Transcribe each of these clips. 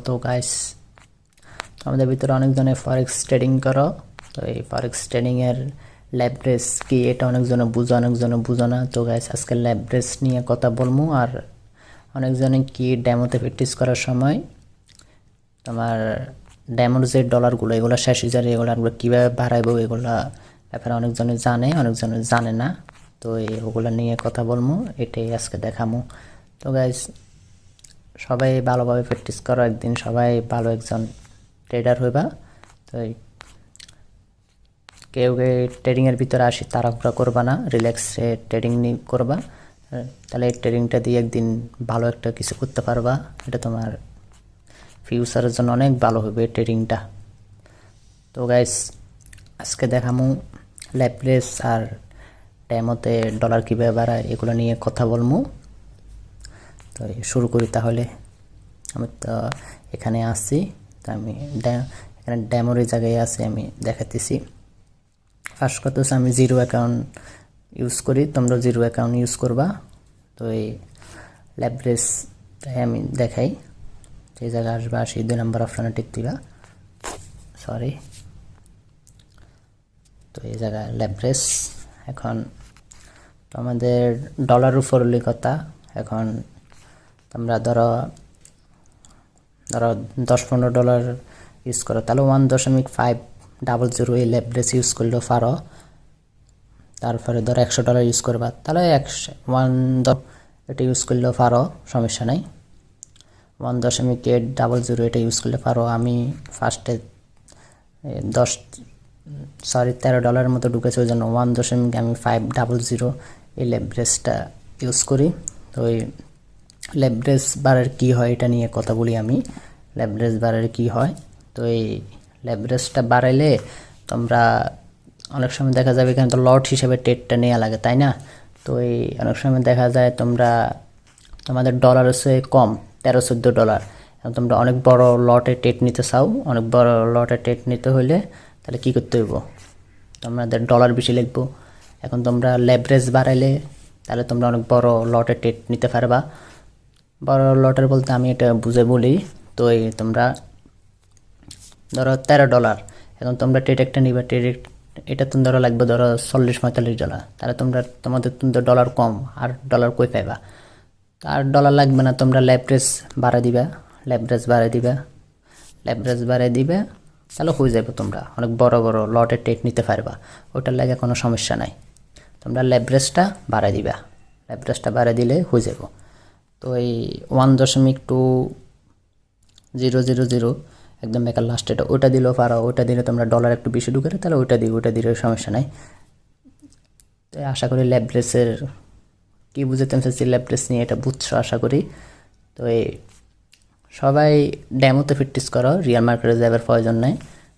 তো গাইস, আমাদের ভিতরে অনেকজনে ফরেক্স ট্রেডিং করো। তো এই ফরেক্স ট্রেডিং এর লেভারেজ কি এটা অনেকজনে বুঝো না। তো গাইস, আজকে লেভারেজ নিয়ে কথা বলবো। আর অনেকজনে কি ডেমোতে প্র্যাকটিস করার সময় তোমার ডেমোর যে ডলারগুলো এগুলো শেষ হয়ে যায়, এগুলো কীভাবে বাড়াইবো এগুলো ব্যাপারে অনেকজনে জানে, অনেকজনে জানে না। তো ওগুলো নিয়ে কথা বলবো, এটাই আজকে দেখামো। তো গাইস, সবাই ভালোভাবে প্র্যাকটিস করো, একদিন সবাই ভালো একজন ট্রেডার হইবা। তো কেউ ট্রেডিংয়ের ভিতরে আসি তাড়াহুড়া করবা না, রিল্যাক্সে ট্রেডিং করবা। তাহলে এই ট্রেডিংটা দিয়ে একদিন ভালো একটা কিছু করতে পারবা। এটা তোমার ফিউচারের জন্য অনেক ভালো হবে এই ট্রেডিংটা। তো গাইস, আজকে দেখামু লেভারেজ আর ডেমোতে ডলার কীভাবে বাড়ায় এগুলো নিয়ে কথা বলবো। তো শুরু করি তাহলে। আমি তো এখানে আসছি, তো আমি এখানে ডেমোর এই জায়গায় আছি, আমি দেখাতেছি। ফার্স্ট কথা হচ্ছে আমি জিরো অ্যাকাউন্ট ইউজ করি, তোমরা জিরো অ্যাকাউন্ট ইউজ করবা। তো এই লেভারেজটাই আমি দেখাই। এই জায়গায় আসবা, আসি 2 নম্বর অপশানে টিক দিবা। সরি, তো এই জায়গায় লেভারেজ। এখন তো আমাদের ডলার উপর কথা। এখন তোমরা ধরো 10-15 ডলার ইউজ করো, তাহলে 1.500 এই লেভারেজ ইউজ করলেও পারো। তারপরে ধরো 100 ডলার ইউজ করবা, তাহলে 1 এটা ইউজ করলেও পারো, সমস্যা নাই। 1.800 এটা ইউজ করলে পারো। আমি ফার্স্টে 13 ডলারের মতো ঢুকেছে, ওই জন্য 1.500 এই লেভারেজটা ইউজ করি। তো ওই লেভারেজ বারের কী হয় এটা নিয়ে কথা বলি আমি। লেভারেজ বারের কী হয়, তো এই লেভারেজটা বাড়াইলে তোমরা অনেক সময় দেখা যাবে এখানে তো লট হিসেবে ট্রেডটা নেওয়া লাগে, তাই না? তো এই অনেক সময় দেখা যায় তোমাদের ডলার হচ্ছে কম, 13-14 ডলার। এখন তোমরা অনেক বড় লটে ট্রেড নিতে চাও, অনেক বড় লটে ট্রেড নিতে হলে তাহলে কী করতে হইব, তোমাদের ডলার বেশি লাগবো। এখন তোমরা লেভারেজ বাড়াইলে তাহলে তোমরা অনেক বড় লটে ট্রেড নিতে পারবা। বড় লটের বলতে আমি এটা বুঝে বলি। তো এই তোমরা ধরো 13 ডলার, এখন তোমরা ট্রেড একটা নিবা, ট্রেড এটা তুমি ধরো লাগবে ধরো 40-45 ডলার, তাহলে তোমাদের ডলার কম, আর ডলার কই পাইবা? আর ডলার লাগবে না, তোমরা লেভারেজ বাড়াই দিবা, লেভারেজ বাড়াই দিবে, তাহলে হয়ে যাবে। তোমরা অনেক বড় বড় লটে ট্রেড নিতে পারবা, ওটার লাগে কোনো সমস্যা নাই। তোমরা লেভারেজটা বাড়াই দিবা, লেভারেজটা বাড়াই দিলে হয়ে যাব। তো এই 1.2000 একদম বেকার লাস্ট এটা, ওটা দিলেও পারো। ওটা দিলে তোমরা ডলার একটু বেশি ঢুকে, তাহলে ওটা দিলে সমস্যা নাই। তো আশা করি লেভারেজের কী বুঝতে চাচ্ছি, লেভারেজ নিয়ে এটা বুঝছো আশা করি। তো এই সবাই ডেমোতে প্র্যাকটিস করো, রিয়েল মার্কেটে যাবার প্রয়োজন নেই।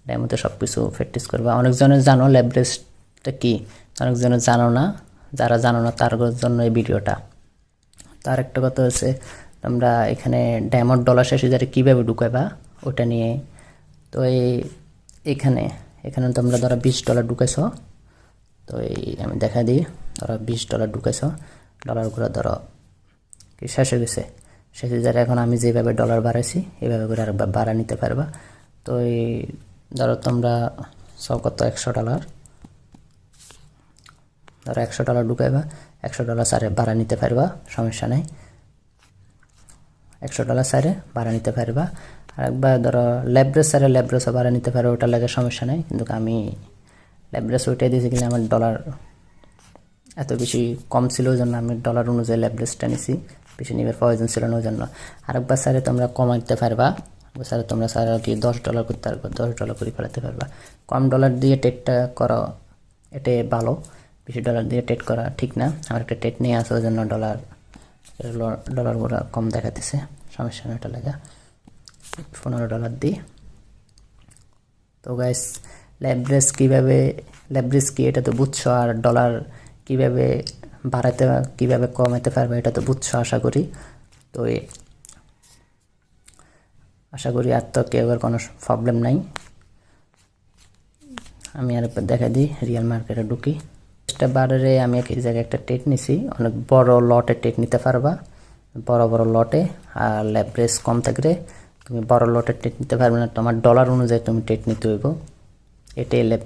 ডেমোতে সব কিছু প্র্যাকটিস করবা। অনেকজনের জানো লেভারেজটা কী, অনেকজনের জানো না। যারা জানো না তার জন্য এই ভিডিওটা। তার একটা কথা হচ্ছে, তোমরা এখানে ডেমোর ডলার শেষে যারা কীভাবে ঢুকাবা ওটা নিয়ে। তো এখানে তোমরা ধরো 20 ডলার ঢুকেছ। তো আমি দেখা দিই, ধরো 20 ডলার ঢুকেছ, ডলারগুলো ধরো কি শেষ হয়ে গেছে, শেষে যারা এখন আমি যেভাবে ডলার বাড়াইছি এইভাবে করে আরেকবার বাড়া নিতে পারবা। তো ধরো তোমরা সব কত 100 ডলার, ধরো 100 ডলার ঢুকাইবা, 100 ডলার সারে বাড়া নিতে পারবা, সমস্যা নেই। 100 ডলার সারে বাড়া নিতে পারবা। আর একবার ধরো লেভারেজও বাড়া নিতে পারো, ওটার লাগে সমস্যা নেই। কিন্তু আমি লেভারেজ ওইটাই দিয়েছি, কিন্তু আমার ডলার এত বেশি কম ছিল, ওই জন্য আমি ডলার অনুযায়ী লেভারেজটা নিছি, বেশি নিবার প্রয়োজন ছিল না ওই জন্য। আরেকবার স্যারে তোমরা কমাইতে পারবা, স্যারে তোমরা স্যার কি 10 ডলার করতে পারবা, 10 ডলার করে ফেলাতে পারবা। কম ডলার দিয়ে ট্রেডটা করো, এটাই ভালো। বেশি ডলার দিয়ে ট্রেড করা ঠিক না। আমার একটা ট্রেড নিয়ে আসে, ওই জন্য ডলারগুলো কম দেখাতেছে, সমস্যা নেই, ওটা লাগা 15 ডলার দিই। তো গাইস, লেভারেজ কি এটা তো বুঝছো, আর ডলার কীভাবে বাড়াতে কীভাবে কমাতে পারবে এটা তো বুঝছো আশা করি। তো আশা করি আর তো কেউ কোনো প্রবলেম নাই। আমি আর দেখা দিই, রিয়েল মার্কেটে ঢুকি। বারে আমি এই জায়গায় একটা ট্রেড নিছি, অনেক বড় লটে ট্রেড নিতে পারবা, বড় লটে। আর লেভারেজ কম থাকলে তুমি বড় লটের ট্রেড নিতে পারবে না, তোমার ডলার অনুযায়ী তুমি ট্রেড নিতে হইব। এটাই লেভারেজ।